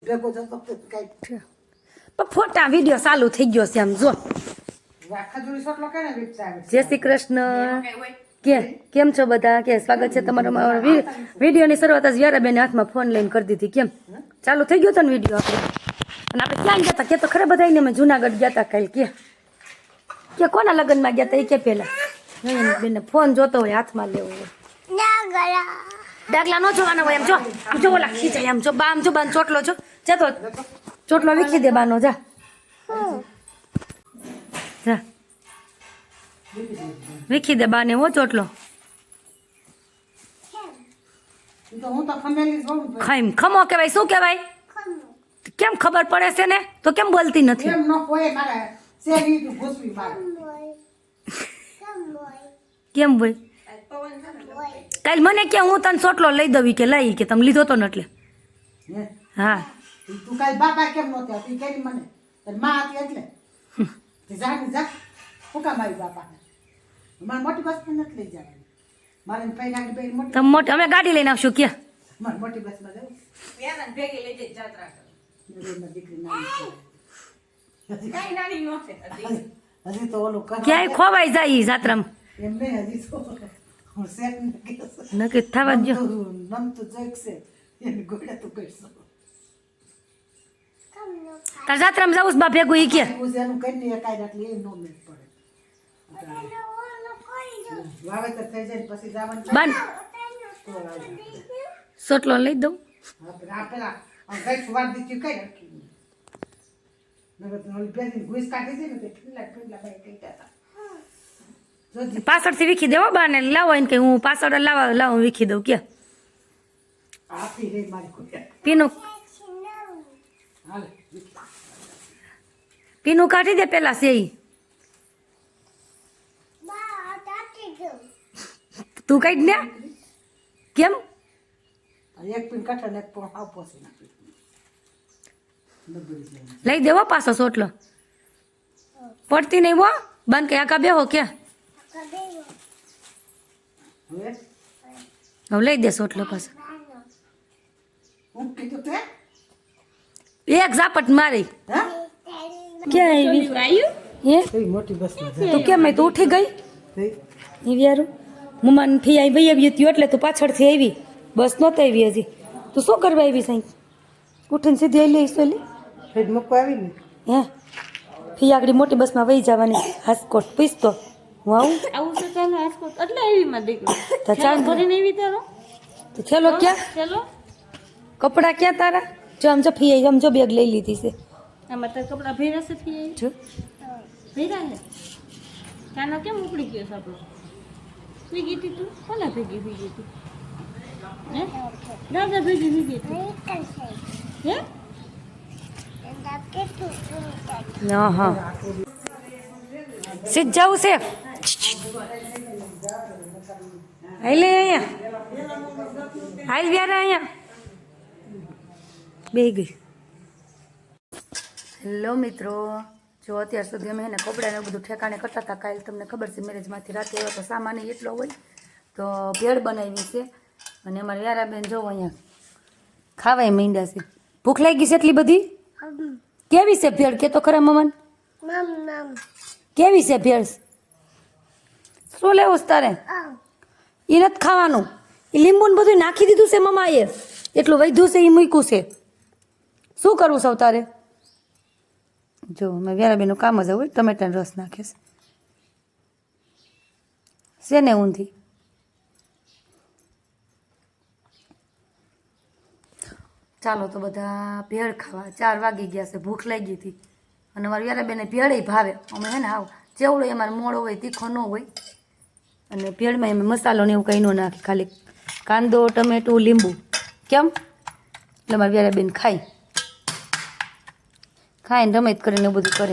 ભેગો જતો કઈ પણ ફોટા વિડીયો ચાલુ થઈ ગયો છે આમ જો ખજૂરી સોટલો કેને વિચાર જય શ્રી કૃષ્ણ કેમ છો બધા કે સ્વાગત છે તમારો મારા વિડીયોની શરૂઆત જ વ્યારાબેન હાથમાં ફોન લઈને કરી દીધી કેમ ચાલુ થઈ ગયો હતો ને વિડીયો આપણે અને આપણે ક્યાં ગયા હતા કે તો ખરે બધા અમે જુનાગઢ ગયા હતા કાલ કે કોના લગ્નમાં ગયા હતા એ કે પેલા બેન ફોન જોતો હોય હાથમાં લેવો હોય ડાગલા નો જોવાનો હોય એમ જો ઓલા ખીચાય એમ જો બા આમ જો બાન ચોટલો છો જતો ચોટલો વીખી દે બાનો જા જા વીખી દે બાને હો ચોટલો ખાઈમ ખમો કહેવાય શું કહેવાય કેમ ખબર પડે છે ને તો કેમ બોલતી નથી કેમ બોલ કાલ મને કે હું તને ચોટલો લઈ દઉં કે લઈ કે તમે લીધો તો ને એટલે હા તું કાલ બાપા કેમ નહોતી તું કેની મને માં હતી એટલે જાણી જા ફૂકા મારી બાપાને મારે મોટી બસ નથી લઈ જવાની મારે પૈસાની પૈ મોટી તમે મોટી અમે ગાડી લઈને આવશું કે મારે મોટી બસમાં જવું યાર ભેગી લઈ જઈ જાત્રા દીકરી નાની કઈ નાની નો છે હજી તો ઓલું ક્યાંય ખોવાઈ જાય જાત્રામાં એમ નહીં હજી તો હું સેટ નક્કી થવા જ નમતું જોઈશે એને ગોળે તું કરશો તાર જાત્રામાં જવું બા ભેગું ઈ કે એનું કરીને એકાઈ રાતલી એ નો મેળ પડે વાવેતર થઈ જાય પછી જવાનું બાન સોટલો લઈ દઉં પેલા ગઈ સુવાર દીધી કઈ રાખી નગર ઘુસ કાઢી દે ને તે ઠંડા બાઈ કઈ હતા પાછળથી વીખી દેવો બાને લાવો એને કે હું પાછળ લાવું વીખી દઉં કે આપી રે મારી કોઈ પીનું હાલ પીનું કાઢી દે પેલા છે તું કઈ ને કેમ એક પીન કાઢે ને એક પણ આવ પોસી નાખી લઈ દેવો પાછો સોટલો પડતી નહીં હો બંધ કે આકા બેહો કે હવે હવે લઈ દે સોટલો પાછો હું કીધું તે એક ઝાપટ મારી હા ક્યાં આવી હે કઈ મોટી બસમાં તું કેમ તું ઉઠી ગઈ થઈ એ વ્યારું મમ્માને ફી આવી ભાઈ આવી હતી એટલે તું પાછળથી આવી બસ નહોતી આવી હજી તું શું કરવા આવી સાઈ ઉઠીને સીધી આવી લઈશ લે ફેડ મૂકવા આવી ને હે ફી આગળ મોટી બસમાં વહી જવાની હાસકોટ પીસતો હું આવું આવું તો ચાલો રાજકોટ એટલે એવી માં દીકરો તો ચાલ ભરીને એવી તારો તો ચલો ક્યાં ચાલો કપડાં ક્યાં તારા જો આમ જો ફી આમ જો બેગ લઈ લીધી છે આમાં તાર કપડા ભેરા છે થી જો ભેરા છે કાનો કેમ ઉપડી ગયો છે આપણો સુઈ ગઈ હતી તું કોના ભેગી ભેગી હતી હે દાદા ભેગી ભેગી હતી હે હા સીધ જવું છે હાલ અહીંયા હાલ વ્યારા અહીંયા બે ગઈ હેલો મિત્રો જો અત્યાર સુધી અમે એને કપડાને બધું ઠેકાણે કરતા હતા કાલે તમને ખબર છે મેરેજમાંથી રાતે આવ્યો તો સામાન એટલો હોય તો ભેળ બનાવી છે અને અમારે યારાબેન જોવો અહીંયા ખાવાય માંડ્યા છે ભૂખ લાગી છે એટલી બધી કેવી છે ભેળ કે તો ખરા મમન કેવી છે ભેળ શું લેવું છે તારે એ નથી ખાવાનું એ લીંબુને બધું નાખી દીધું છે મમાએ એટલું વધ્યું છે એ મૂક્યું છે શું કરવું સૌ તારે જો મેં વ્યારાબેનનું કામ જ હોય ટમેટાનો રસ નાખે છે ને ઊંધી ચાલો તો બધા ભેળ ખાવા 4 વાગી ગયા છે ભૂખ લાગી હતી અને અમારે વ્યારાબેને ભેળે ભાવે અમે હે ને આવ ચેવડો અમારે મોડો હોય તીખો ન હોય અને ભેળમાં એમ મસાલો ને એવું કંઈ ન નાખે ખાલી કાંદો ટમેટું લીંબુ કેમ એટલે અમારે વ્યારાબેન ખાઈને રમત કરીને બધું કરે